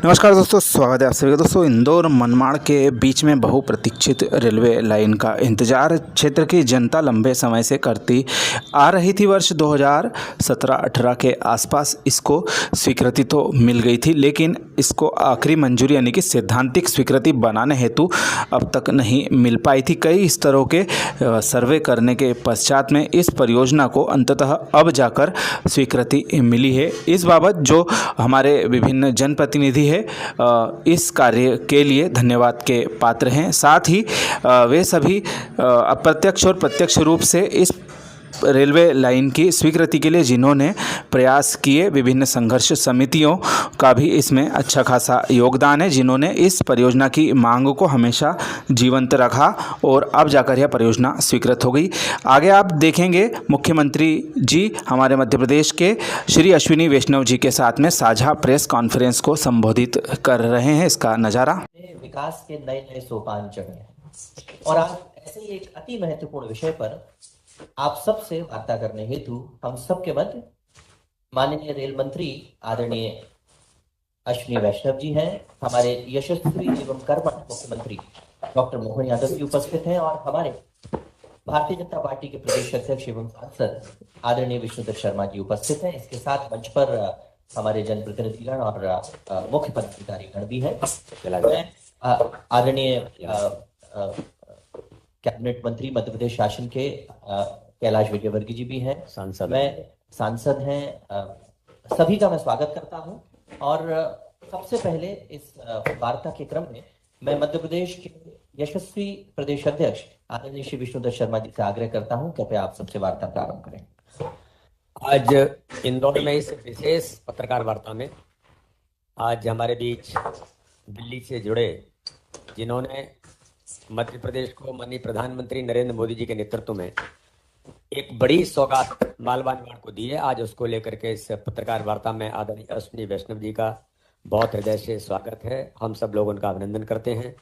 नमस्कार दोस्तों, स्वागत है आप सभी का। दोस्तों, इंदौर मनमाड़ के बीच में बहुप्रतीक्षित रेलवे लाइन का इंतजार क्षेत्र की जनता लंबे समय से करती आ रही थी। वर्ष 2017-18 के आसपास इसको स्वीकृति तो मिल गई थी, लेकिन इसको आखिरी मंजूरी यानी कि सैद्धांतिक स्वीकृति बनाने हेतु अब तक नहीं मिल पाई थी। कई स्तरों के सर्वे करने के पश्चात में इस परियोजना को अंततः अब जाकर स्वीकृति मिली है। इस बाबत जो हमारे विभिन्न जनप्रतिनिधि इस कार्य के लिए धन्यवाद के पात्र हैं। साथ ही वे सभी अप्रत्यक्ष और प्रत्यक्ष रूप से इस रेलवे लाइन की स्वीकृति के लिए जिन्होंने प्रयास किए, विभिन्न संघर्ष समितियों का भी इसमें अच्छा खासा योगदान है, जिन्होंने इस परियोजना की मांग को हमेशा जीवंत रखा और अब जाकर यह परियोजना स्वीकृत हो गई। आगे आप देखेंगे मुख्यमंत्री जी हमारे मध्य प्रदेश के श्री अश्विनी वैष्णव जी के साथ में साझा प्रेस कॉन्फ्रेंस को संबोधित कर रहे हैं। इसका नज़ारा। विकास के नए नए सोपान चढ़े हैं और आज ऐसे ही एक अति महत्वपूर्ण विषय पर आप सबसे वार्ता करने हेतु हम सबके मध्य माननीय रेल मंत्री आदरणीय अश्विनी वैष्णव जी हैं, हमारे यशस्वी एवं कर्मठ मुख्यमंत्री डॉक्टर मोहन यादव जी उपस्थित हैं और हमारे भारतीय जनता पार्टी के प्रदेश अध्यक्ष एवं सांसद आदरणीय विष्णुदत्त शर्मा जी उपस्थित हैं। इसके साथ मंच पर हमारे जनप्रतिनिधिगण और मुख्य पदाधिकारीगण भी हैं। आदरणीय कैबिनेट मंत्री मध्य प्रदेश शासन के कैलाश विजयवर्गीय जी भी हैं, सांसद हैं। सभी का मैं स्वागत करता हूं और सबसे पहले इस वार्ता के क्रम में मैं मध्य प्रदेश के यशस्वी प्रदेश अध्यक्ष आदरणीय श्री विष्णुदत्त शर्मा जी से आग्रह करता हूं, कृपया आप सबसे वार्ता प्रारंभ करें। आज इंदौर में इस विशेष पत्रकार वार्ता में आज हमारे बीच दिल्ली से जुड़े जिन्होंने मध्य प्रदेश को माननीय प्रधानमंत्री नरेंद्र मोदी जी के नेतृत्व में एक बड़ी सौगात मालवा निमाड़ को दी है, आज उसको लेकर के इस पत्रकार वार्ता में आदरणीय अश्विनी वैष्णव जी का बहुत हृदय से स्वागत है। हम सब लोग उनका अभिनंदन करते हैं।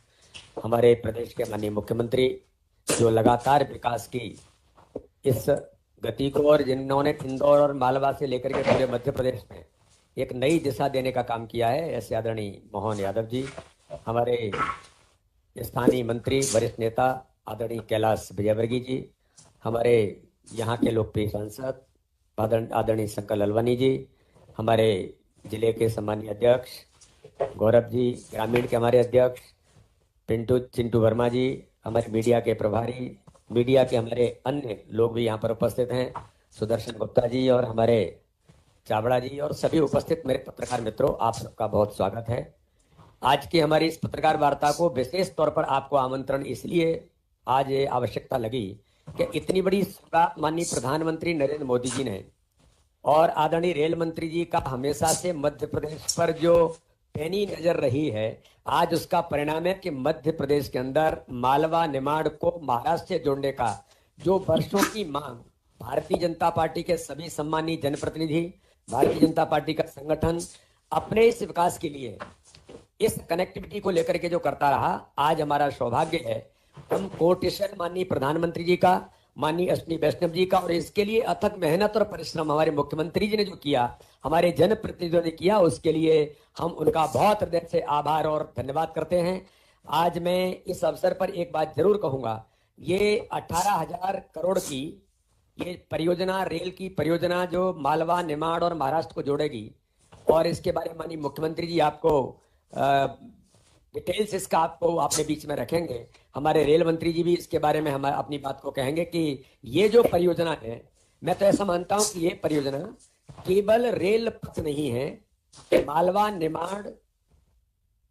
हमारे प्रदेश के माननीय मुख्यमंत्री जो लगातार विकास की इस गति को और जिन्होंने इंदौर और मालवा से लेकर के पूरे मध्य प्रदेश में एक नई दिशा देने का काम किया है, ऐसे आदरणीय मोहन यादव जी, हमारे स्थानीय मंत्री वरिष्ठ नेता आदरणीय कैलाश विजयवर्गीय जी, हमारे यहाँ के लोकप्रिय सांसद आदरणीय शंकर ललवानी जी, हमारे जिले के सम्मानीय अध्यक्ष गौरव जी, ग्रामीण के हमारे अध्यक्ष चिंटू वर्मा जी, हमारे मीडिया के प्रभारी, मीडिया के हमारे अन्य लोग भी यहाँ पर उपस्थित हैं, सुदर्शन गुप्ता जी और हमारे चावड़ा जी और सभी उपस्थित मेरे पत्रकार मित्रों, आप सबका बहुत स्वागत है। आज की हमारी इस पत्रकार वार्ता को विशेष तौर पर आपको आमंत्रण इसलिए आज ये आवश्यकता लगी कि इतनी बड़ी सौगात माननीय प्रधानमंत्री नरेंद्र मोदी जी ने और आदरणीय रेल मंत्री जी का हमेशा से मध्य प्रदेश पर जो पैनी नजर रही है, आज उसका परिणाम है कि मध्य प्रदेश के अंदर मालवा निमाड़ को महाराष्ट्र से जोड़ने का जो वर्षों की मांग भारतीय जनता पार्टी के सभी सम्मानीय जनप्रतिनिधि, भारतीय जनता पार्टी का संगठन अपने इस विकास के लिए इस कनेक्टिविटी को लेकर के जो करता रहा, आज हमारा सौभाग्य है हम कोटेशन माननीय प्रधानमंत्री जी का, माननीय अश्विनी वैष्णव जी का और इसके लिए अथक मेहनत और परिश्रम हमारे मुख्यमंत्री जी ने जो किया, हमारे जनप्रतिनिधियों ने किया, उसके लिए हम उनका बहुत हृदय से आभार और धन्यवाद करते हैं। आज मैं इस अवसर पर एक बात जरूर कहूंगा, ये 18,000 करोड़ की ये परियोजना, रेल की परियोजना जो मालवा निमाड़ और महाराष्ट्र को जोड़ेगी और इसके बारे में माननीय मुख्यमंत्री जी आपको डिटेल्स इसका आपको अपने बीच में रखेंगे। हमारे रेल मंत्री जी भी इसके बारे में हम अपनी बात को कहेंगे कि ये जो परियोजना है, मैं तो ऐसा मानता हूं कि ये परियोजना केवल रेल पथ नहीं है, मालवा निमाड़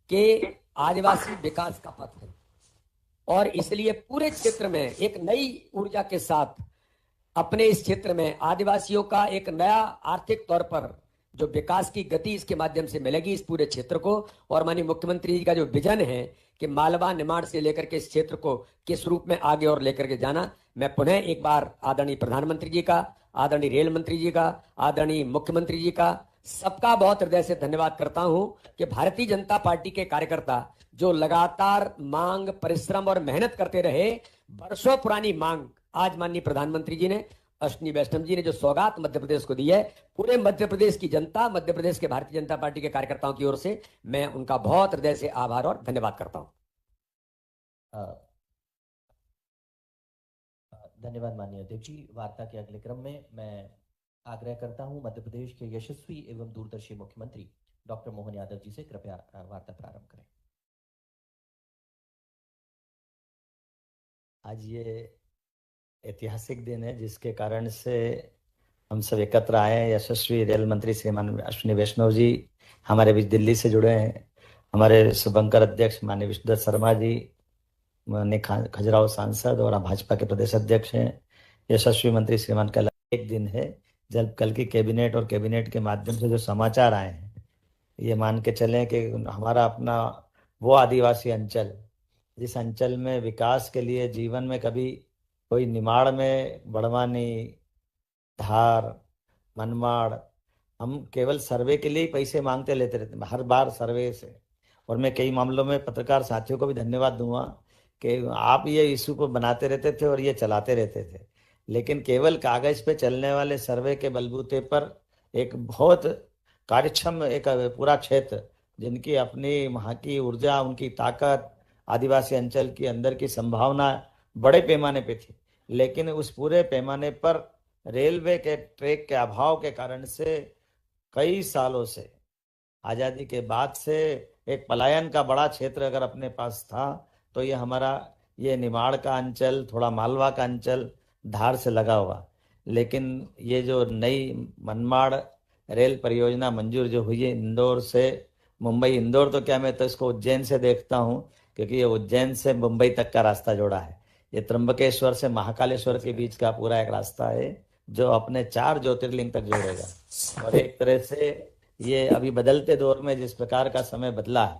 के आदिवासी विकास का पथ है और इसलिए पूरे क्षेत्र में एक नई ऊर्जा के साथ अपने इस क्षेत्र में आदिवासियों का एक नया आर्थिक तौर पर जो विकास की गति इसके माध्यम से मिलेगी इस पूरे क्षेत्र को। और माननीय मुख्यमंत्री जी का जो विजन है कि मालवा निमाड़ से लेकर के इस क्षेत्र को किस रूप में आगे और लेकर के जाना, मैं पुनः एक बार आदरणीय प्रधानमंत्री जी का, आदरणीय रेल मंत्री जी का, आदरणीय मुख्यमंत्री जी का, सबका बहुत हृदय से धन्यवाद करता हूं कि भारतीय जनता पार्टी के कार्यकर्ता जो लगातार मांग, परिश्रम और मेहनत करते रहे, वर्षों पुरानी मांग आज माननीय प्रधानमंत्री जी ने अश्विनी वैष्णव जी ने जो सौगात मध्य प्रदेश को दी है, पूरे मध्य प्रदेश की जनता, मध्य प्रदेश के भारतीय जनता पार्टी के कार्यकर्ताओं की ओर से मैं उनका बहुत हृदय से आभार और धन्यवाद करता हूं। धन्यवाद माननीय अध्यक्ष जी। वार्ता के अगले क्रम में मैं आग्रह करता हूं मध्य प्रदेश के यशस्वी एवं दूरदर्शी मुख्यमंत्री डॉक्टर मोहन यादव जी से कृपया वार्ता प्रारंभ करें। आज ये ऐतिहासिक दिन है जिसके कारण से हम सब एकत्र आए हैं। यशस्वी रेल मंत्री श्रीमान अश्विनी वैष्णव जी हमारे बीच दिल्ली से जुड़े हैं। हमारे शुभंकर अध्यक्ष माननीय विष्णुदत्त शर्मा जी, माननीय खजुराहो सांसद और भाजपा के प्रदेश अध्यक्ष हैं। यशस्वी मंत्री श्रीमान कल एक दिन है जब कल की कैबिनेट और कैबिनेट के माध्यम से जो समाचार आए हैं, ये मान के चलें कि हमारा अपना वो आदिवासी अंचल, जिस अंचल में विकास के लिए जीवन में कभी कोई निमाड़ में बड़वानी, धार, मनमाड़, हम केवल सर्वे के लिए ही पैसे मांगते लेते रहते हर बार सर्वे से। और मैं कई मामलों में पत्रकार साथियों को भी धन्यवाद दूंगा कि आप ये इशू को बनाते रहते थे और ये चलाते रहते थे, लेकिन केवल कागज पे चलने वाले सर्वे के बलबूते पर एक बहुत कार्यक्षम एक पूरा क्षेत्र, जिनकी अपनी वहाँ की ऊर्जा, उनकी ताकत, आदिवासी अंचल के अंदर की संभावना बड़े पैमाने पे थी, लेकिन उस पूरे पैमाने पर रेलवे के ट्रैक के अभाव के कारण से कई सालों से, आज़ादी के बाद से एक पलायन का बड़ा क्षेत्र अगर अपने पास था तो ये हमारा ये निमाड़ का अंचल, थोड़ा मालवा का अंचल धार से लगा हुआ। लेकिन ये जो नई मनमाड़ रेल परियोजना मंजूर जो हुई है इंदौर से मुंबई, इंदौर तो क्या, मैं तो इसको उज्जैन से देखता हूँ, क्योंकि ये उज्जैन से मुंबई तक का रास्ता जोड़ा है। ये त्र्यंबकेश्वर से महाकालेश्वर के बीच का पूरा एक रास्ता है जो अपने 4 ज्योतिर्लिंग तक जोड़ेगा। और एक तरह से ये अभी बदलते दौर में जिस प्रकार का समय बदला है,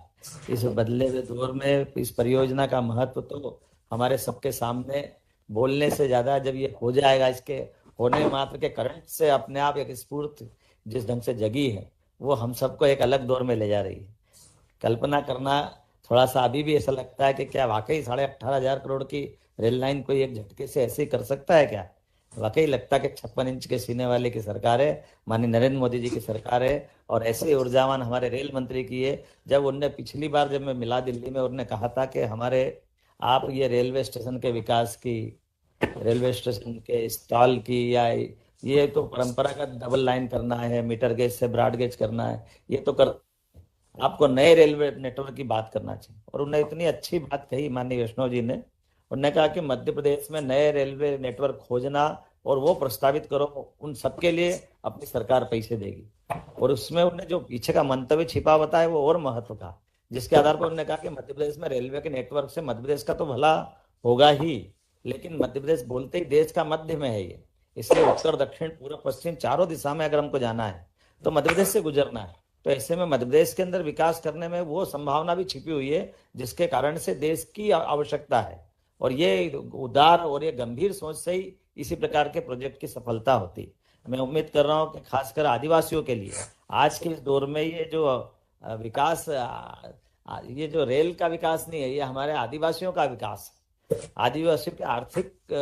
इस बदले हुए दौर में इस परियोजना का महत्व तो हमारे सबके सामने बोलने से ज्यादा जब ये हो जाएगा, इसके होने मात्र के करंट से अपने आप एक स्फूर्ति जिस ढंग से जगी है, वो हम सबको एक अलग दौर में ले जा रही है। कल्पना करना थोड़ा सा अभी भी ऐसा लगता है कि क्या वाकई 18,500 करोड़ की रेल लाइन कोई एक झटके से ऐसे ही कर सकता है क्या? वाकई लगता है कि 56 इंच के सीने वाले की सरकार है, माननीय नरेंद्र मोदी जी की सरकार है। और ऐसे ऊर्जावान हमारे रेल मंत्री की है। जब उनने पिछली बार जब मैं मिला दिल्ली में, उन्होंने कहा था कि हमारे आप ये रेलवे स्टेशन के विकास की, रेलवे स्टेशन के स्टॉल की, या ये तो परंपरागत डबल लाइन करना है, मीटर गेज से ब्रॉड गेज करना है, ये तो कर, आपको नए रेलवे नेटवर्क की बात करना चाहिए। और उन्होंने इतनी अच्छी बात कही माननीय वैष्णव जी ने, उन्होंने कहा कि मध्य प्रदेश में नए रेलवे नेटवर्क खोजना और वो प्रस्तावित करो, उन सबके लिए अपनी सरकार पैसे देगी। और उसमें उन्होंने जो पीछे का मंतव्य छिपा बताया वो और महत्व का, जिसके आधार पर उन्होंने कहा कि मध्य प्रदेश में रेलवे के नेटवर्क से मध्य प्रदेश का तो भला होगा ही, लेकिन मध्य प्रदेश बोलते ही देश का मध्य में है ये, इसलिए उत्तर दक्षिण पूर्व पश्चिम चारों दिशा में अगर हमको जाना है तो मध्य प्रदेश से गुजरना है। तो ऐसे में मध्य प्रदेश के अंदर विकास करने में वो संभावना भी छिपी हुई है जिसके कारण से देश की आवश्यकता है। और ये उदार और ये गंभीर सोच से ही इसी प्रकार के प्रोजेक्ट की सफलता होती। मैं उम्मीद कर रहा हूँ कि खासकर आदिवासियों के लिए आज के इस दौर में ये जो विकास, ये जो रेल का विकास नहीं है, ये हमारे आदिवासियों का विकास है, आदिवासियों के आर्थिक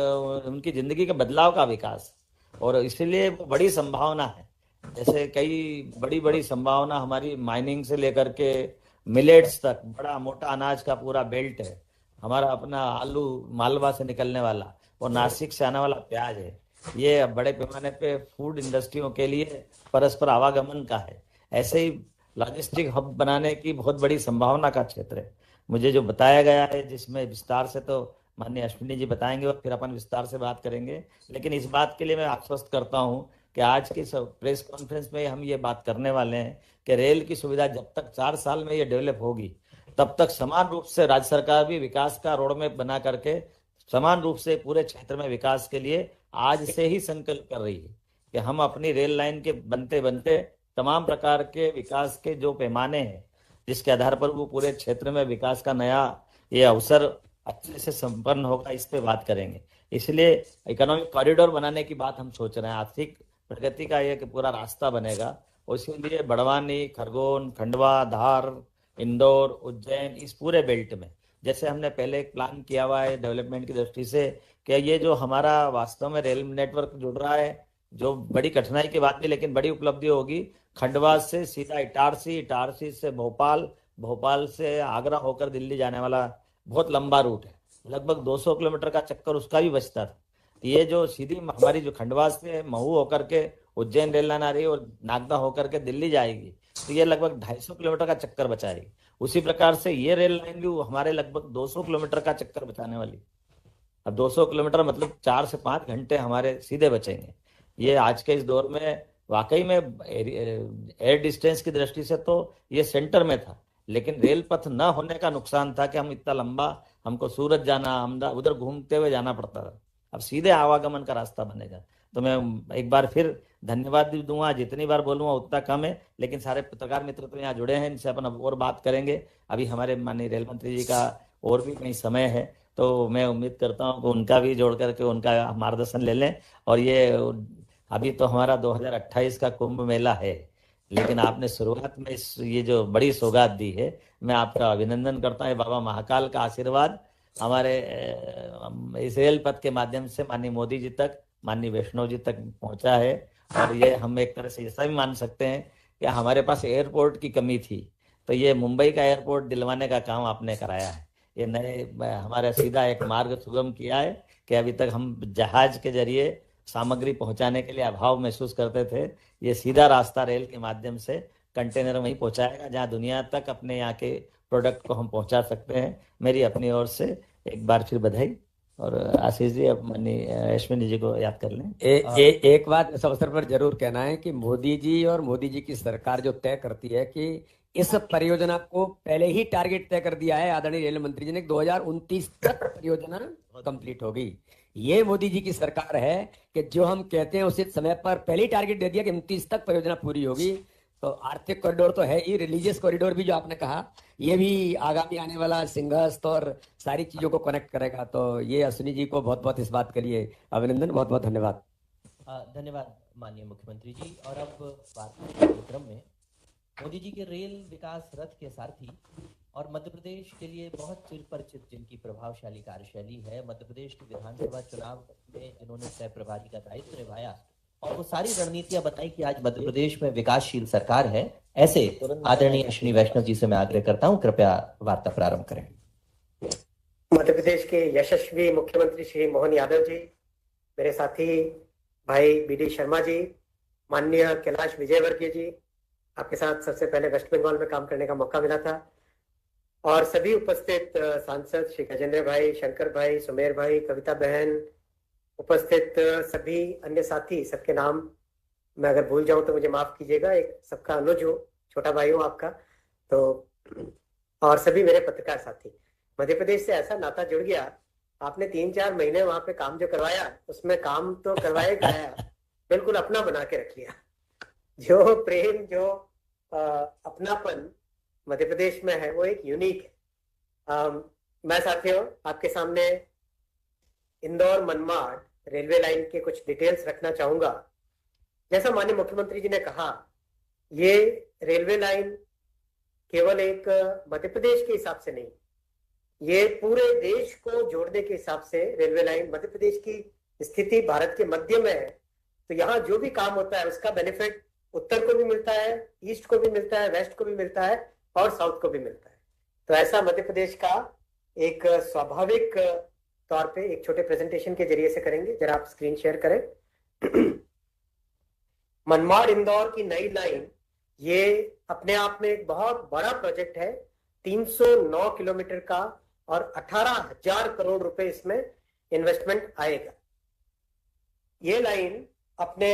उनकी जिंदगी के बदलाव का विकास। और इसलिए वो बड़ी संभावना है, जैसे कई बड़ी बड़ी संभावना हमारी माइनिंग से लेकर के मिलेट्स तक, बड़ा मोटा अनाज का पूरा बेल्ट है हमारा, अपना आलू मालवा से निकलने वाला और नासिक से आने वाला प्याज है, ये बड़े पैमाने पे फूड इंडस्ट्रियों के लिए परस्पर आवागमन का है। ऐसे ही लॉजिस्टिक हब बनाने की बहुत बड़ी संभावना का क्षेत्र है। मुझे जो बताया गया है, जिसमें विस्तार से तो माननीय अश्विनी जी बताएंगे और फिर अपन विस्तार से बात करेंगे, लेकिन इस बात के लिए मैं आश्वस्त करता हूँ कि आज की प्रेस कॉन्फ्रेंस में हम ये बात करने वाले हैं कि रेल की सुविधा जब तक 4 साल में ये डेवलप होगी, तब तक समान रूप से राज्य सरकार भी विकास का रोड मैप बना करके समान रूप से पूरे क्षेत्र में विकास के लिए आज से ही संकल्प कर रही है कि हम अपनी रेल लाइन के बनते बनते तमाम प्रकार के विकास के जो पैमाने हैं, जिसके आधार पर वो पूरे क्षेत्र में विकास का नया ये अवसर अच्छे से संपन्न होगा, इस पे बात करेंगे। इसलिए इकोनॉमिक कॉरिडोर बनाने की बात हम सोच रहे हैं, आर्थिक प्रगति का एक पूरा रास्ता बनेगा। और इसीलिए बड़वानी, खरगोन, खंडवा, धार, इंदौर, उज्जैन, इस पूरे बेल्ट में जैसे हमने पहले एक प्लान किया हुआ है डेवलपमेंट की दृष्टि से कि ये जो हमारा वास्तव में रेल नेटवर्क जुड़ रहा है, जो बड़ी कठिनाई की बात नहीं लेकिन बड़ी उपलब्धि होगी, खंडवा से सीधा इटारसी, इटारसी से भोपाल, भोपाल से आगरा होकर दिल्ली जाने वाला बहुत लंबा रूट है, लगभग 200 किलोमीटर का चक्कर उसका भी बचता था। ये जो सीधी हमारी जो खंडवा से महू होकर के उज्जैन रेल लाइन आ रही है और नागदा होकर के दिल्ली जाएगी, तो ये लगभग 250 किलोमीटर का चक्कर बचाएगी। उसी प्रकार से ये रेल लाइन भी हमारे लगभग 200 किलोमीटर का चक्कर बचाने वाली। अब 200 किलोमीटर मतलब 4 से 5 घंटे हमारे सीधे बचेंगे। ये आज के इस दौर में वाकई में एयर डिस्टेंस की दृष्टि से तो ये सेंटर में था, लेकिन रेल पथ न होने का नुकसान था कि हम इतना लंबा, हमको सूरत जाना, अहमदाबाद उधर घूमते हुए जाना पड़ता था। अब सीधे आवागमन का रास्ता बनेगा। तो मैं एक बार फिर धन्यवाद भी दूंगा, जितनी बार बोलूंगा उतना कम है, लेकिन सारे पत्रकार मित्र तो यहाँ जुड़े हैं, इनसे अपन अब और बात करेंगे। अभी हमारे माननीय रेल मंत्री जी का और भी कहीं समय है, तो मैं उम्मीद करता हूँ कि उनका भी जोड़ करके उनका मार्गदर्शन ले लें। और ये अभी तो हमारा 2028 का कुंभ मेला है, लेकिन आपने शुरुआत में ये जो बड़ी सौगात दी है, मैं आपका अभिनंदन करता हूँ। बाबा महाकाल का आशीर्वाद हमारे इस रेल पथ के माध्यम से माननीय मोदी जी तक, माननीय वैष्णव जी तक पहुंचा है। और ये हम एक तरह से ऐसा भी मान सकते हैं कि हमारे पास एयरपोर्ट की कमी थी, तो ये मुंबई का एयरपोर्ट दिलवाने का काम आपने कराया है। ये नए हमारा सीधा एक मार्ग सुगम किया है कि अभी तक हम जहाज के जरिए सामग्री पहुंचाने के लिए अभाव महसूस करते थे। ये सीधा रास्ता रेल के माध्यम से कंटेनर वहीं पहुंचाएगा जहां दुनिया तक अपने यहाँ के प्रोडक्ट को हम पहुंचा सकते हैं। मेरी अपनी ओर से एक बार फिर बधाई। और आशीष जी, अब माननीय अश्विनी जी को याद कर लें। एक बात इस अवसर पर जरूर कहना है कि मोदी जी और मोदी जी की सरकार जो तय करती है कि इस परियोजना को पहले ही टारगेट तय कर दिया है आदरणीय रेल मंत्री जी ने, 2029 तक परियोजना कंप्लीट होगी। ये मोदी जी की सरकार है कि जो हम कहते हैं उसी समय पर पहले ही टारगेट दे दिया कि 29 तक परियोजना पूरी होगी। तो आर्थिक कॉरिडोर तो है ही, रिलीजियस कॉरिडोर भी जो आपने कहा, ये भी आगामी आने वाला सिंहस्थ और सारी चीजों को कनेक्ट करेगा। तो ये अश्विनी जी को बहुत बहुत इस बात के लिए अभिनंदन, बहुत बहुत धन्यवाद। धन्यवाद माननीय मुख्यमंत्री जी। और अब वार्ता के क्रम में मोदी जी के रेल विकास रथ के सारथी और मध्य प्रदेश के लिए बहुत चिरपरिचित जिनकी प्रभावशाली कार्यशैली है, मध्य प्रदेश के विधानसभा चुनाव में जिन्होंने सह प्रभारी का दायित्व निभाया और वो सारी रणनीतियां बताई कि आज मध्य प्रदेश में विकासशील सरकार है, ऐसे आदरणीय अश्विनी वैष्णव जी से मैं आग्रह करता हूं, कृपया वार्ता प्रारंभ करें। मध्य प्रदेश के यशस्वी मुख्यमंत्री श्री मोहन यादव जी, मेरे साथी भाई बीडी शर्मा जी, माननीय कैलाश विजयवर्गीय जी, आपके साथ सबसे पहले वेस्ट बंगाल में काम करने का मौका मिला था, और सभी उपस्थित सांसद श्री गजेंद्र भाई, शंकर भाई, सुमेर भाई, कविता बहन, उपस्थित सभी अन्य साथी, सबके नाम मैं अगर भूल जाऊं तो मुझे माफ कीजिएगा। एक सबका अनुज हो, छोटा भाई हूं आपका, तो और सभी मेरे पत्रकार साथी। मध्य प्रदेश से ऐसा नाता जुड़ गया, आपने 3-4 महीने वहां पे काम जो करवाया, उसमें काम तो करवाया कराया, बिल्कुल अपना बना के रख लिया। जो प्रेम, जो अपनापन मध्य प्रदेश में है, वो एक यूनिक है। मैं साथियों आपके सामने इंदौर मनमाड़ रेलवे लाइन के कुछ डिटेल्स रखना चाहूंगा। जैसा माननीय मुख्यमंत्री जी ने कहा, ये रेलवे लाइन केवल एक मध्य प्रदेश के हिसाब से नहीं, ये पूरे देश को जोड़ने के हिसाब से रेलवे लाइन, मध्य प्रदेश की स्थिति भारत के मध्य में है, तो यहाँ जो भी काम होता है उसका बेनिफिट उत्तर को भी मिलता है, ईस्ट को भी मिलता है, वेस्ट को भी मिलता है और साउथ को भी मिलता है। तो ऐसा मध्य प्रदेश का एक स्वाभाविक तौर पे एक छोटे प्रेजेंटेशन के जरिए से करेंगे। जरा आप स्क्रीन शेयर करें। मनमाड़ इंदौर की नई लाइन, ये अपने आप में एक बहुत बड़ा प्रोजेक्ट है, 309 किलोमीटर का, और 18,000 करोड़ रुपए इसमें इन्वेस्टमेंट आएगा। ये लाइन अपने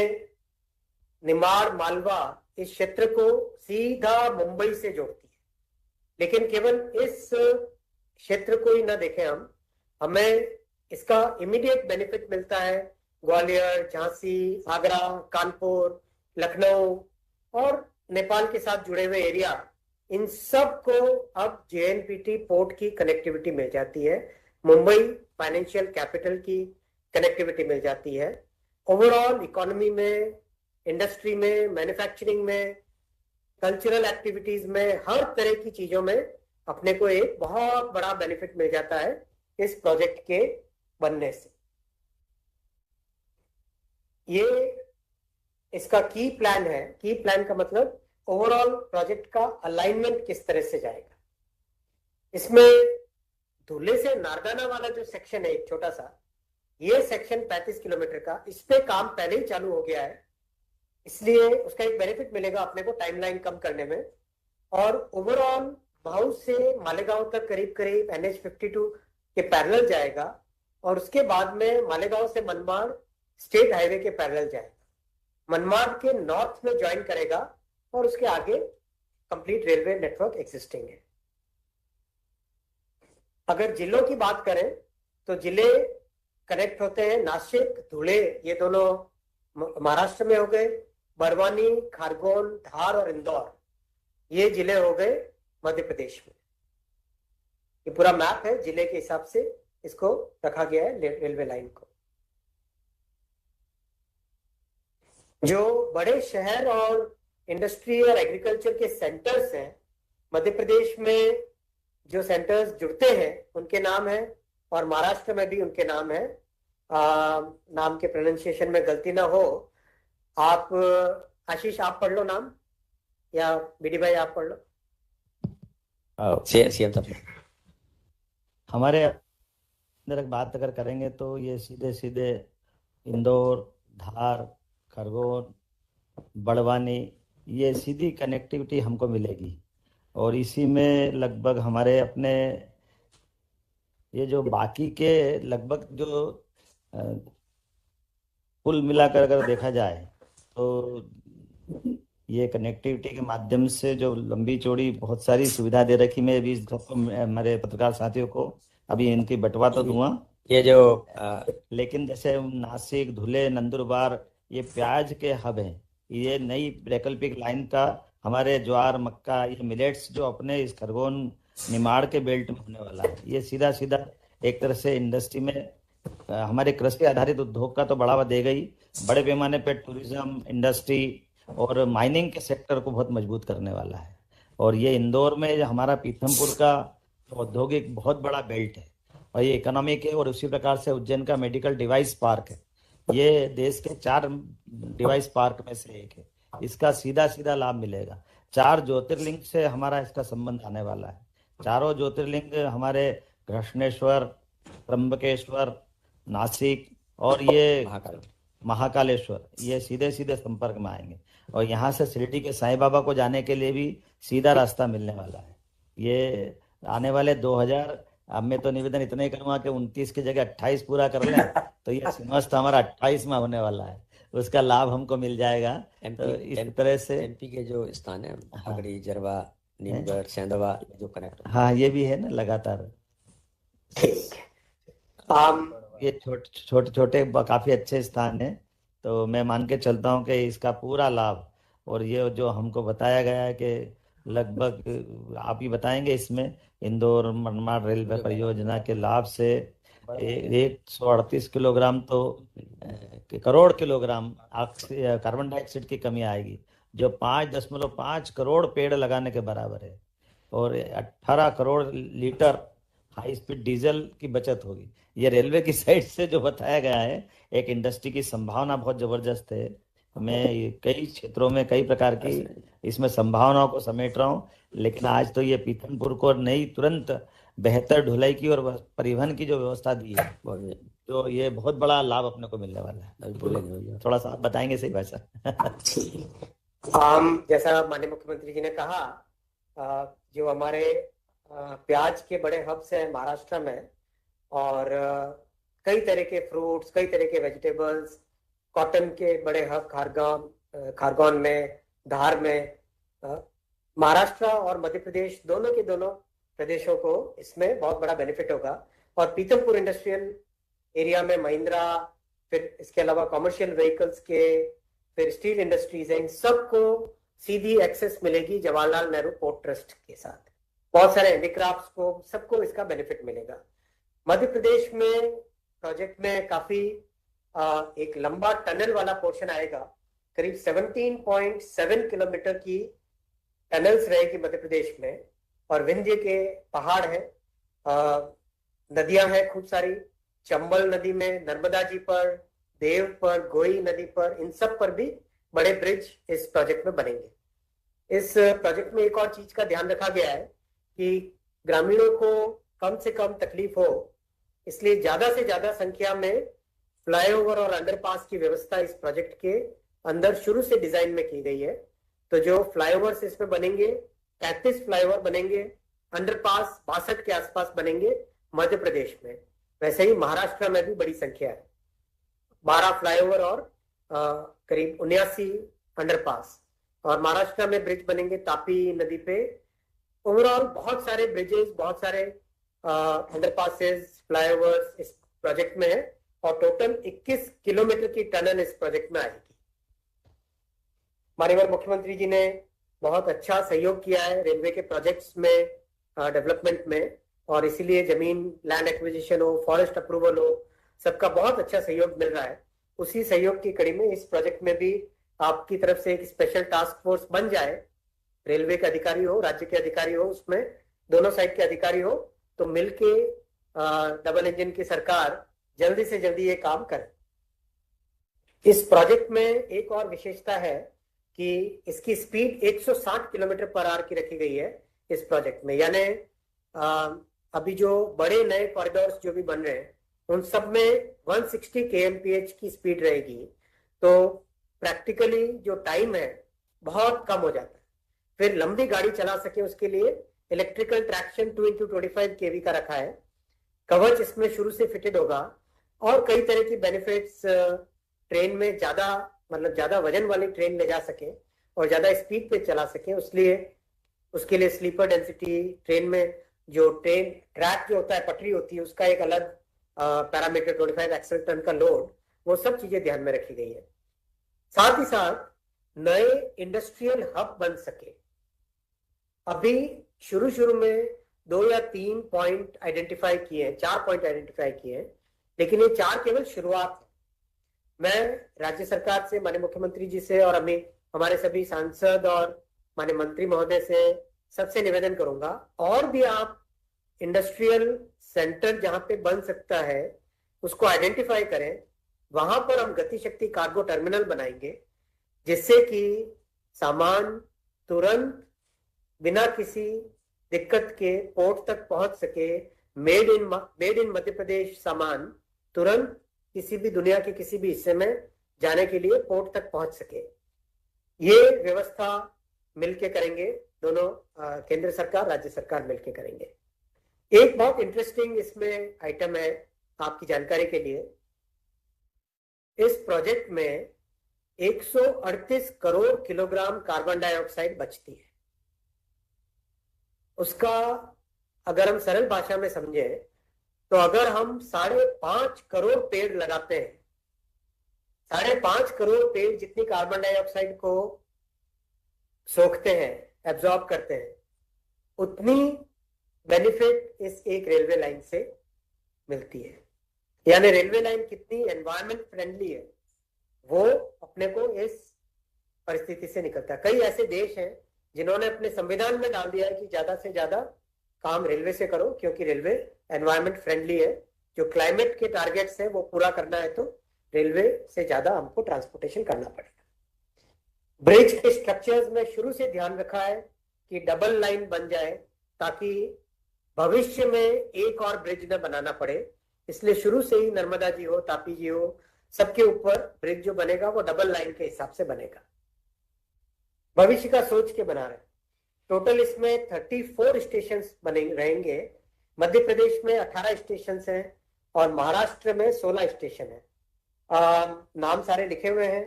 निमाड़ मालवा इस क्षेत्र को सीधा मुंबई से जोड़ती है, लेकिन केवल इस क्षेत्र को ही ना देखें हम, हमें इसका इमीडिएट बेनिफिट मिलता है ग्वालियर, झांसी, आगरा, कानपुर, लखनऊ और नेपाल के साथ जुड़े हुए एरिया, इन सब को अब जेएनपीटी पोर्ट की कनेक्टिविटी मिल जाती है, मुंबई फाइनेंशियल कैपिटल की कनेक्टिविटी मिल जाती है। ओवरऑल इकोनॉमी में, इंडस्ट्री में, मैन्युफैक्चरिंग में, कल्चरल एक्टिविटीज में, हर तरह की चीजों में अपने को एक बहुत बड़ा बेनिफिट मिल जाता है इस प्रोजेक्ट के बनने से। ये इसका की प्लान है। की प्लान का मतलब ओवरऑल प्रोजेक्ट का अलाइनमेंट किस तरह से जाएगा। इसमें धुले से नारदाना वाला जो सेक्शन है एक छोटा सा, ये सेक्शन 35 किलोमीटर का, इस पे काम पहले ही चालू हो गया है, इसलिए उसका एक बेनिफिट मिलेगा अपने को टाइमलाइन कम करने में। और ओवरऑल भाऊ से मालेगांव तक करीब करीब NH52 के पैरेलल जाएगा और उसके बाद में मालेगांव से मनमाड़ स्टेट हाईवे के पैरेलल जाएगा, मनमाड़ के नॉर्थ में ज्वाइन करेगा और उसके आगे कंप्लीट रेलवे नेटवर्क एग्जिस्टिंग है। अगर जिलों की बात करें तो जिले कनेक्ट होते हैं, नासिक, धुले, ये दोनों महाराष्ट्र में हो गए, बरवानी, खारगोन, धार और इंदौर ये जिले हो गए मध्य प्रदेश में। ये पूरा मैप है, जिले के हिसाब से इसको रखा गया है रेलवे लाइन को। जो बड़े शहर और इंडस्ट्री और एग्रीकल्चर के सेंटर्स हैं मध्य प्रदेश में, जो सेंटर्स जुड़ते हैं उनके नाम है, और महाराष्ट्र में भी उनके नाम है। नाम के प्रोनाउंसिएशन में गलती ना हो, आप आशीष आप पढ़ लो नाम, या बीडी भाई आप पढ़ लो। सीएम साहब हमारे अंदर बात अगर करेंगे तो ये सीधे सीधे इंदौर, धार, खरगोन, बड़वानी, ये सीधी कनेक्टिविटी हमको मिलेगी। और इसी में लगभग हमारे अपने ये जो बाकी के लगभग जो कुल मिलाकर अगर देखा जाए तो ये कनेक्टिविटी के माध्यम से जो लंबी चौड़ी बहुत सारी सुविधा दे रखी। मैं भी सबको, हमारे पत्रकार साथियों को अभी इनकी बंटवा तो दूंगा, ये जो लेकिन जैसे नासिक, धुले, नंदुरबार ये प्याज के हब हैं। ये नई वैकल्पिक लाइन का हमारे ज्वार, मक्का, ये मिलेट्स जो अपने इस खरगोन निमाड़ के बेल्ट में होने वाला है, ये सीधा सीधा एक तरह से इंडस्ट्री में हमारे कृषि आधारित उद्योग का तो बढ़ावा देगा ही, बड़े पैमाने पे टूरिज्म, इंडस्ट्री और माइनिंग के सेक्टर को बहुत मजबूत करने वाला है। और ये इंदौर में हमारा पीथमपुर का औद्योगिक बहुत बड़ा बेल्ट है और ये इकोनॉमिक है। और उसी प्रकार से उज्जैन का मेडिकल डिवाइस पार्क है, ये देश के 4 डिवाइस पार्क में से एक है। इसका सीधा सीधा लाभ मिलेगा। 4 ज्योतिर्लिंग से हमारा इसका संबंध आने वाला है। चारों ज्योतिर्लिंग हमारे घृष्णेश्वर, त्र्यंबकेश्वर, नासिक और ये महाकालेश्वर, ये सीधे सीधे संपर्क में आएंगे। और यहाँ से शिरडी के साईं बाबा को जाने के लिए भी सीधा रास्ता मिलने वाला है। ये आने वाले 2000, अब मैं तो निवेदन इतना ही करूँगा कि 29 की जगह 28 पूरा कर लें तो ये सिंहस्थ हमारा 28वां होने वाला है, उसका लाभ हमको मिल जाएगा। तो इस तरह से एमपी के जो स्थान है पगड़ी, जरवा, नीमगढ़, सेंधवा जो कनेक्ट, हाँ ये भी है ना लगातार। ये छोटे छोटे काफी अच्छे स्थान है, तो मैं मान के चलता हूँ कि इसका पूरा लाभ, और ये जो हमको बताया गया है कि लगभग आप ही बताएंगे, इसमें इंदौर मनमाड़ रेलवे परियोजना के लाभ से 138 किलोग्राम तो करोड़ किलोग्राम कार्बन डाइऑक्साइड की कमी आएगी, जो 5.5 करोड़ पेड़ लगाने के बराबर है। और 18 crore litre high speed diesel की बचत होगी। ये रेलवे की साइड से जो बताया गया है, एक इंडस्ट्री की संभावना बहुत जबरदस्त है। मैं कई क्षेत्रों में कई प्रकार की इसमें संभावनाओं को समेट रहा हूँ, लेकिन आज तो ये पीथमपुर को नई तुरंत बेहतर ढुलाई की और परिवहन की जो व्यवस्था दी है, तो ये बहुत बड़ा लाभ अपने को मिलने वाला है। थोड़ा सा आप बताएंगे सही भाषा। जैसा माननीय मुख्यमंत्री जी ने कहा, जो हमारे प्याज के बड़े हब्स हैं महाराष्ट्र में, और कई तरह के फ्रूट्स, कई तरह के वेजिटेबल्स, कॉटन के बड़े हब खारगोन में, धार में, महाराष्ट्र और मध्य प्रदेश दोनों के दोनों प्रदेशों को इसमें बहुत बड़ा बेनिफिट होगा। और पीथमपुर इंडस्ट्रियल एरिया में महिंद्रा, फिर इसके अलावा कमर्शियल व्हीकल्स के, फिर स्टील इंडस्ट्रीज हैं, इन सबको सीधी एक्सेस मिलेगी जवाहरलाल नेहरू पोर्ट ट्रस्ट के साथ। बहुत सारे हैंडीक्राफ्ट्स को, सबको इसका बेनिफिट मिलेगा। मध्य प्रदेश में प्रोजेक्ट में काफी एक लंबा टनल वाला पोर्शन आएगा, करीब 17.7 किलोमीटर की टनल्स रहेगी मध्य प्रदेश में। और विंध्य के पहाड़ है, नदियां हैं खूब सारी, चंबल नदी में, नर्मदा जी पर, देव पर, गोई नदी पर, इन सब पर भी बड़े ब्रिज इस प्रोजेक्ट में बनेंगे। इस प्रोजेक्ट में एक और चीज का ध्यान रखा गया है कि ग्रामीणों को कम से कम तकलीफ हो, इसलिए ज्यादा से ज्यादा संख्या में फ्लाईओवर और अंडरपास की व्यवस्था इस प्रोजेक्ट के अंदर शुरू से डिजाइन में की गई है। तो जो फ्लाईओवर्स इसमें बनेंगे, 33 फ्लाईओवर बनेंगे, अंडरपास 62 के आसपास बनेंगे मध्य प्रदेश में। वैसे ही महाराष्ट्र में भी बड़ी संख्या है, 12 फ्लाईओवर और करीब 79 अंडरपास, और महाराष्ट्र में ब्रिज बनेंगे तापी नदी पे। ओवरऑल बहुत सारे ब्रिजेस, बहुत सारे अंडरपासेस, फ्लाईओवर्स इस प्रोजेक्ट में है, और टोटल 21 किलोमीटर की टनल इस प्रोजेक्ट में आएगी। माननीय मुख्यमंत्री जी ने बहुत अच्छा सहयोग किया है रेलवे के प्रोजेक्ट्स में, डेवलपमेंट में, और इसीलिए जमीन, लैंड एक्विजिशन हो, फॉरेस्ट अप्रूवल हो, सबका बहुत अच्छा सहयोग मिल रहा है। उसी सहयोग की कड़ी में इस प्रोजेक्ट में भी आपकी तरफ से एक स्पेशल टास्क फोर्स बन जाए, रेलवे के अधिकारी हो, राज्य के अधिकारी हो, उसमें दोनों साइड के अधिकारी हो, तो मिलके डबल इंजन की सरकार जल्दी से जल्दी ये काम करे। इस प्रोजेक्ट में एक और विशेषता है कि इसकी स्पीड 160 किलोमीटर पर आवर की रखी गई है इस प्रोजेक्ट में। यानी अभी जो बड़े नए कॉरिडोर्स जो भी बन रहे हैं उन सब में 160 kmph की स्पीड रहेगी, तो प्रैक्टिकली जो टाइम है बहुत कम हो जाता है। फिर लंबी गाड़ी चला सके उसके लिए इलेक्ट्रिकल ट्रैक्शन 2x25 kV का रखा है। कवच इसमें शुरू से फिटेड होगा, और कई तरह की बेनिफिट्स, ट्रेन में ज्यादा वजन वाली ट्रेन ले जा सके और ज्यादा स्पीड पे चला सके, उसके लिए स्लीपर डेंसिटी, ट्रेन में जो ट्रेन ट्रैक जो होता है, पटरी होती है, उसका एक अलग पैरामीटर, 25 एक्सल टन का लोड, वो सब चीजें ध्यान में रखी गई है। साथ ही साथ नए इंडस्ट्रियल हब बन सके। अभी शुरू में 2 या 3 पॉइंट आइडेंटिफाई किए हैं, 4 पॉइंट आइडेंटिफाई किए हैं, लेकिन ये 4 केवल शुरुआत। मैं राज्य सरकार से, माननीय मुख्यमंत्री जी से, और हमारे सभी सांसद और माननीय मंत्री महोदय से सबसे निवेदन करूंगा, और भी आप इंडस्ट्रियल सेंटर जहां पे बन सकता है उसको आइडेंटिफाई करें। वहां पर हम गति शक्ति कार्गो टर्मिनल बनाएंगे, जिससे कि सामान तुरंत बिना किसी दिक्कत के पोर्ट तक पहुंच सके। मेड इन मध्य प्रदेश सामान तुरंत किसी भी दुनिया के किसी भी हिस्से में जाने के लिए पोर्ट तक पहुंच सके। ये व्यवस्था मिलके करेंगे, दोनों केंद्र सरकार, राज्य सरकार मिलके करेंगे। एक बहुत इंटरेस्टिंग इसमें आइटम है आपकी जानकारी के लिए, इस प्रोजेक्ट में 138 करोड़ किलोग्राम कार्बन डाइऑक्साइड बचती है। उसका अगर हम सरल भाषा में समझे तो अगर हम 5.5 करोड़ पेड़ लगाते हैं, 5.5 करोड़ पेड़ जितनी कार्बन डाइऑक्साइड को सोखते हैं, एब्जॉर्ब करते हैं, उतनी बेनिफिट इस एक रेलवे लाइन से मिलती है। यानी रेलवे लाइन कितनी एनवायरमेंट फ्रेंडली है, वो अपने को इस परिस्थिति से निकलता है। कई ऐसे देश हैं जिन्होंने अपने संविधान में डाल दिया है कि ज्यादा से ज्यादा काम रेलवे से करो, क्योंकि रेलवे एनवायरमेंट फ्रेंडली है। जो क्लाइमेट के टारगेट्स हैं वो पूरा करना है तो रेलवे से ज्यादा हमको ट्रांसपोर्टेशन करना पड़ेगा। ब्रिज के स्ट्रक्चर्स में शुरू से ध्यान रखा है कि डबल लाइन बन जाए, ताकि भविष्य में एक और ब्रिज न बनाना पड़े। इसलिए शुरू से ही नर्मदा जी हो, तापी जी हो, सबके ऊपर ब्रिज जो बनेगा वो डबल लाइन के हिसाब से बनेगा। भविष्य का सोच के बना रहे। टोटल इसमें 34 स्टेशन बने रहेंगे। मध्य प्रदेश में 18 स्टेशन हैं और महाराष्ट्र में 16 स्टेशन है। नाम सारे लिखे हुए हैं,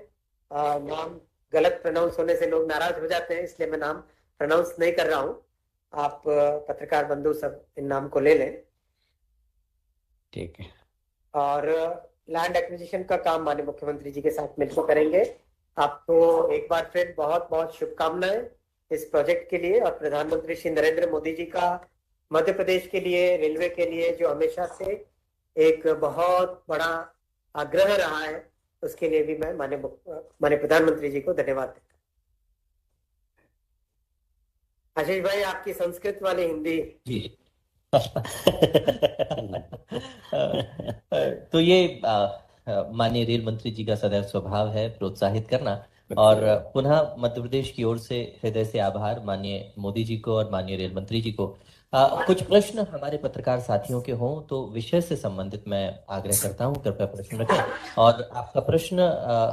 नाम गलत प्रोनाउंस होने से लोग नाराज हो जाते हैं, इसलिए मैं नाम प्रोनाउंस नहीं कर रहा हूं। आप पत्रकार बंधु सब इन नाम को ले लें। ठीक है। और लैंड एक्विजिशन का काम माननीय मुख्यमंत्री जी के साथ मिलकर करेंगे। आपको एक बार फिर बहुत बहुत शुभकामनाएं इस प्रोजेक्ट के लिए, और प्रधानमंत्री श्री नरेंद्र मोदी जी का मध्य प्रदेश के लिए, रेलवे के लिए जो हमेशा से एक बहुत बड़ा आग्रह रहा है, उसके लिए भी मैं माननीय प्रधानमंत्री जी को धन्यवाद देता हूँ। आशीष भाई, आपकी संस्कृत वाली हिंदी तो ये माननीय रेल मंत्री जी का सदैव स्वभाव है प्रोत्साहित करना, और पुनः मध्य प्रदेश की ओर से हृदय से आभार माननीय मोदी जी को और माननीय रेल मंत्री जी को। कुछ प्रश्न हमारे पत्रकार साथियों के हों तो विषय से संबंधित मैं आग्रह करता हूं, कृपया प्रश्न रखें, और आपका प्रश्न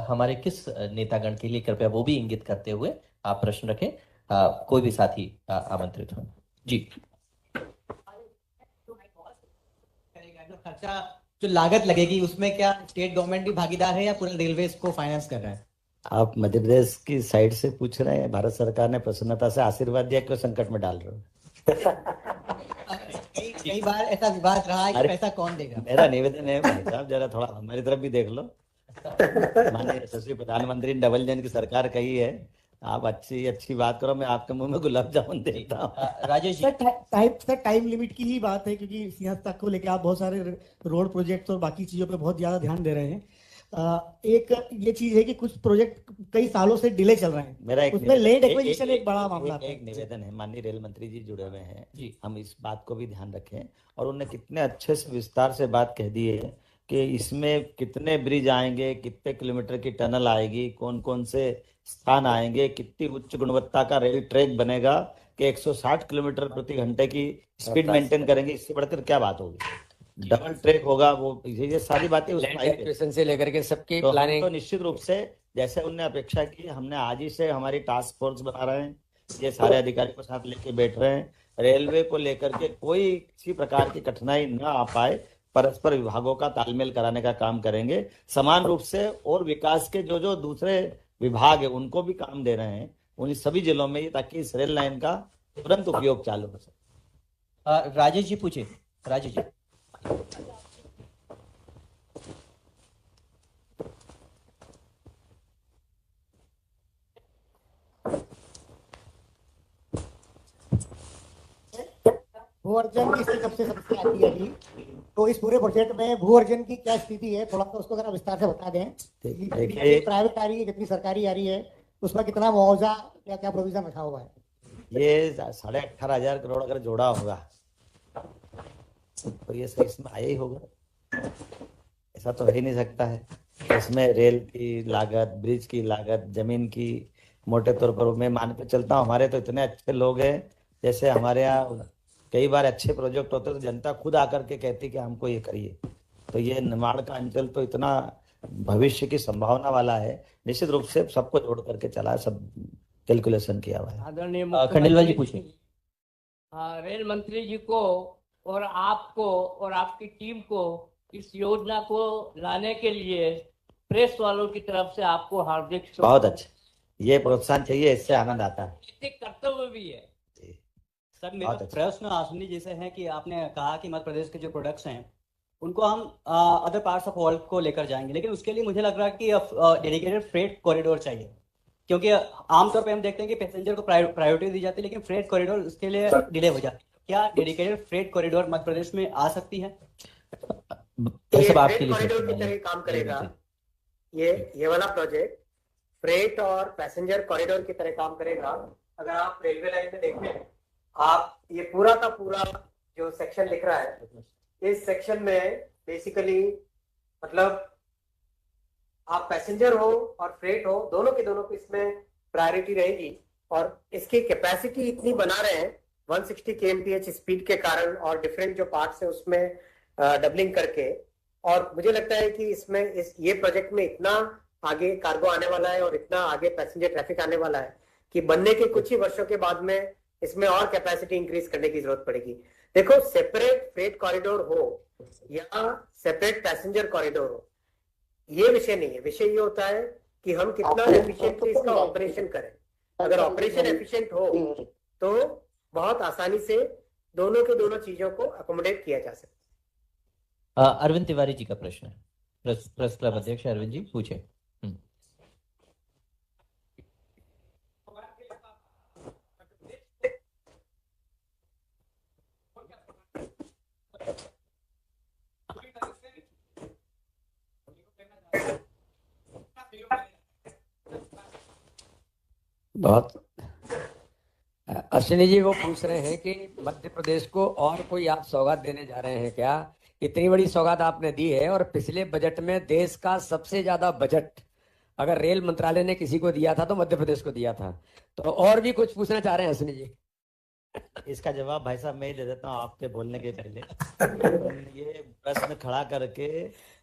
हमारे किस नेतागण के लिए, कृपया वो भी इंगित करते हुए आप प्रश्न रखें। कोई भी साथी आमंत्रित हो जी। खर्चा जो लागत लगेगी उसमें क्या स्टेट गवर्नमेंट भी भागीदार है या पूरा रेलवे इसको फाइनेंस कर रहा है? आप मध्य प्रदेश की साइड से पूछ रहे हैं, भारत सरकार ने प्रसन्नता से आशीर्वाद दिया, क्यों संकट में डाल रहे हो? कई बार ऐसा विवाद रहा है कि पैसा कौन देगा। मेरा निवेदन है भाई साहब, जरा थोड़ा हमारी तरफ भी देख लो। माननीय यशस्वी प्रधानमंत्री ने डबल इंजन की सरकार कही है, आप अच्छी बात करो, मैं आपके मुंह में गुलाब जामुन देता हूँ। Rajesh ji, sir time limit की ही बात है, क्योंकि सिंहस्थ तक को लेकर आप बहुत सारे रोड प्रोजेक्ट और बाकी चीजों पे बहुत ज्यादा ध्यान दे रहे हैं। एक ये चीज है कि कुछ प्रोजेक्ट कई सालों से डिले चल रहे हैं, मेरा एक उसमें लेट एक्विजिशन एक बड़ा मामला है। एक निवेदन है, माननीय रेल मंत्री जी जुड़े हुए हैं जी। हम इस बात को भी ध्यान रखें, और उन्होंने कितने अच्छे से विस्तार से बात कह दी है कि इसमें कितने ब्रिज आएंगे, कितने किलोमीटर की टनल आएगी, कौन कौन से स्थान आएंगे, कितनी उच्च गुणवत्ता का रेल ट्रैक बनेगा, कि 160 किलोमीटर प्रति घंटे की स्पीड मेंटेन करेंगे, इससे बढ़कर क्या बात होगी, डबल ट्रैक होगा, वो ये सारी बातें उसमें एक्विजिशन से लेकर के सबकी तो प्लानिंग तो निश्चित रूप से जैसे उनने अपेक्षा की, हमने आज ही से हमारी टास्क फोर्स बना रहे हैं, ये सारे अधिकारियों को साथ लेके बैठ रहे हैं, रेलवे को लेकर के कोई किसी प्रकार की कठिनाई न आ पाए, परस्पर विभागों का तालमेल कराने का काम करेंगे समान रूप से, और विकास के जो जो दूसरे विभाग है उनको भी काम दे रहे हैं उन सभी जिलों में, ताकि इस रेल लाइन का तुरंत उपयोग चालू हो सके। राजेश जी पूछे। राजेश जी, भू अर्जन की इसकी कब से समस्या आती है अभी, तो इस पूरे प्रोजेक्ट में भू अर्जन की क्या स्थिति है, थोड़ा सा उसको जरा विस्तार से बता दें। देखिए, प्राइवेट आ रही है, कितनी सरकारी आ रही है, उसमें कितना मुआवजा या क्या प्रोविजन रखा हुआ है? ये 18,500 करोड़ अगर जोड़ा होगा तो ये सही इसमें आया ही होगा, ऐसा तो हो ही नहीं सकता है। इसमें रेल की लागत, ब्रिज की लागत, जमीन की, मोटे तौर पर मैं मान के चलता हूँ, हमारे तो इतने अच्छे लोग हैं, जैसे हमारे यहाँ कई बार अच्छे प्रोजेक्ट होते तो जनता खुद आकर के कहती कि हमको ये करिए, तो ये निर्माण का अंचल तो इतना भविष्य की संभावना वाला है, निश्चित रूप से सबको जोड़ करके चला, सब कैलकुलेशन किया हुआ है। आदरणीय खंडेलवाल जी पूछे। रेल मंत्री जी को और आपको और आपकी टीम को इस योजना को लाने के लिए प्रेस वालों की तरफ से आपको हार्दिक बहुत अच्छा, ये प्रोत्साहन चाहिए, इससे आनंद आता है। नैतिक कर्तव्य भी है। सर मेरा प्रश्न आसनी जैसे है कि आपने कहा कि मध्य प्रदेश के जो प्रोडक्ट्स हैं उनको हम अदर पार्ट्स ऑफ वर्ल्ड को लेकर जाएंगे, लेकिन उसके लिए मुझे लग रहा है कि डेडिकेटेड फ्रेट कॉरिडोर चाहिए, क्योंकि आमतौर पे हम देखते हैं कि पैसेंजर को प्रायोरिटी दी जाती है, लेकिन फ्रेट कॉरिडोर उसके लिए डिले हो जाती है। क्या dedicated freight corridor Madhya Pradesh में आ सकती है? सब आपके लिए कॉरिडोर की तरह काम करेगा ये वाला प्रोजेक्ट, फ्रेट और पैसेंजर कॉरिडोर की तरह काम करेगा। अगर आप रेलवे लाइन में देखें, आप ये पूरा का पूरा जो सेक्शन लिख रहा है, इस सेक्शन में बेसिकली मतलब आप पैसेंजर हो और फ्रेट हो, दोनों के दोनों को इसमें प्रायोरिटी रहेगी, और इसकी कैपेसिटी इतनी बना रहे हैं 160 kmph स्पीड के कारण, और डिफरेंट जो पार्ट्स है उसमें डबलिंग करके, और मुझे लगता है कि इसमें ये प्रोजेक्ट में इतना आगे कार्गो आने वाला है और इतना आगे पैसेंजर ट्रैफिक आने वाला है कि बनने के कुछ ही वर्षों के बाद में इसमें और कैपेसिटी इंक्रीज करने की जरूरत पड़ेगी। देखो, सेपरेट फ्रेट कॉरिडोर हो या सेपरेट पैसेंजर कॉरिडोर हो, ये विषय नहीं है। विषय ये होता है कि हम कितना एफिशिएंटली इसका ऑपरेशन करें। अगर ऑपरेशन एफिशिएंट हो तो बहुत आसानी से दोनों के दोनों चीजों को अकोमोडेट किया जा सकता है। अरविंद तिवारी जी का प्रश्न है, प्रेस क्लब अध्यक्ष अरविंद जी पूछे। बहुत अश्विनी जी वो पूछ रहे हैं कि मध्य प्रदेश को और कोई आप सौगात देने जा रहे हैं क्या, इतनी बड़ी सौगात आपने दी है, और पिछले बजट में देश का सबसे ज्यादा बजट अगर रेल मंत्रालय ने किसी को दिया था तो मध्य प्रदेश को दिया था। तो और भी कुछ पूछना चाह रहे हैं अश्विनी जी? इसका जवाब भाई साहब मैं ही दे देता हूँ आपके बोलने के पहले। ये प्रश्न खड़ा करके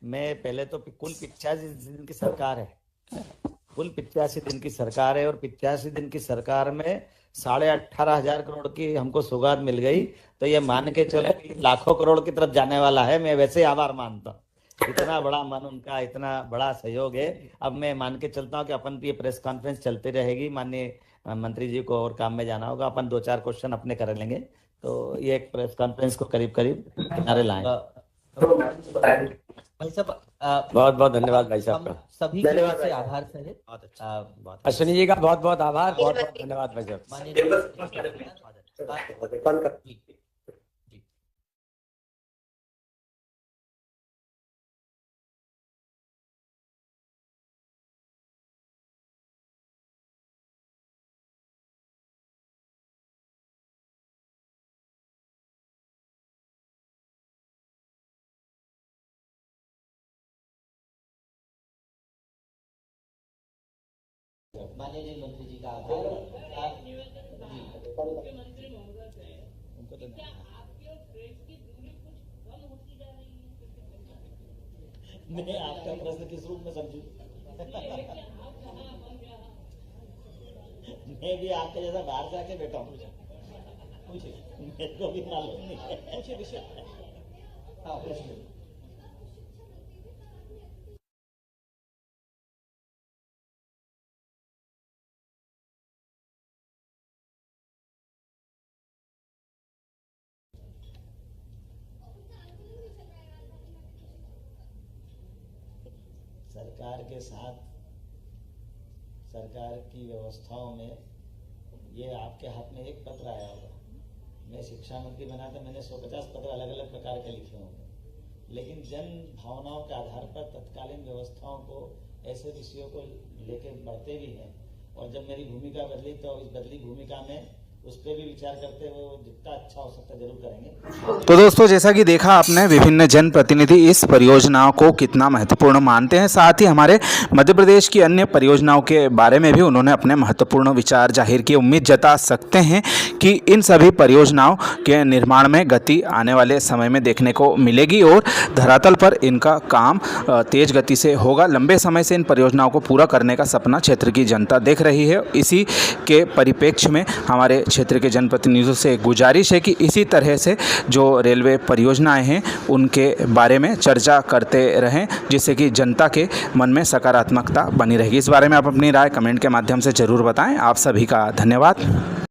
मैं पहले तो कुल 85 दिन की सरकार है, कुल 85 दिन की सरकार है, और 85 दिन की सरकार में 18,500 करोड़ की हमको सौगात मिल गई। तो ये मान के चलो कि लाखों करोड़ की तरफ जाने वाला है। मैं वैसे ही आभार मानता हूँ, इतना बड़ा मन उनका, इतना बड़ा सहयोग है। अब मैं मान के चलता हूँ कि अपन ये प्रेस कॉन्फ्रेंस चलती रहेगी, माननीय मंत्री जी को और काम में जाना होगा, अपन 2-4 क्वेश्चन अपने कर लेंगे। तो ये एक प्रेस कॉन्फ्रेंस को करीब करीब किनारे लाएं। भाई साहब बहुत बहुत धन्यवाद भाई साहब हम का। सभी की ओर से आभार सहित बहुत अच्छा, बहुत अश्विनी जी का बहुत बहुत आभार, बहुत बहुत धन्यवाद भाई साहब। माननीय बंद कर। जी। माननीय रेल मंत्री जी का आभार। मैं आपका प्रश्न किस रूप में समझूं? मैं भी आपके जैसा बाहर से आके बैठा हूँ, मेरे को भी मालूम नहीं है। पूछिए विषय। हाँ, प्रश्न। सरकार के साथ, सरकार की व्यवस्थाओं में ये आपके हाथ में एक पत्र आया होगा। मैं शिक्षा मंत्री बना था, मैंने 150 पत्र अलग अलग प्रकार के लिखे होंगे, लेकिन जन भावनाओं के आधार पर तत्कालीन व्यवस्थाओं को, ऐसे विषयों को लेकर बढ़ते भी हैं। और जब मेरी भूमिका बदली तो इस बदली भूमिका में उस पर भी विचार करते हुए वो जितना अच्छा हो सकता है जरूर करेंगे। तो दोस्तों, जैसा कि देखा आपने, विभिन्न जनप्रतिनिधि इस परियोजनाओं को कितना महत्वपूर्ण मानते हैं। साथ ही हमारे मध्य प्रदेश की अन्य परियोजनाओं के बारे में भी उन्होंने अपने महत्वपूर्ण विचार जाहिर किए। उम्मीद जता सकते हैं कि इन सभी परियोजनाओं के निर्माण में गति आने वाले समय में देखने को मिलेगी और धरातल पर इनका काम तेज गति से होगा। लंबे समय से इन परियोजनाओं को पूरा करने का सपना क्षेत्र की जनता देख रही है। इसी के परिप्रेक्ष्य में हमारे क्षेत्र के जनप्रतिनिधियों से गुजारिश है कि इसी तरह से जो रेलवे परियोजनाएं हैं उनके बारे में चर्चा करते रहें, जिससे कि जनता के मन में सकारात्मकता बनी रहेगी। इस बारे में आप अपनी राय कमेंट के माध्यम से ज़रूर बताएं। आप सभी का धन्यवाद।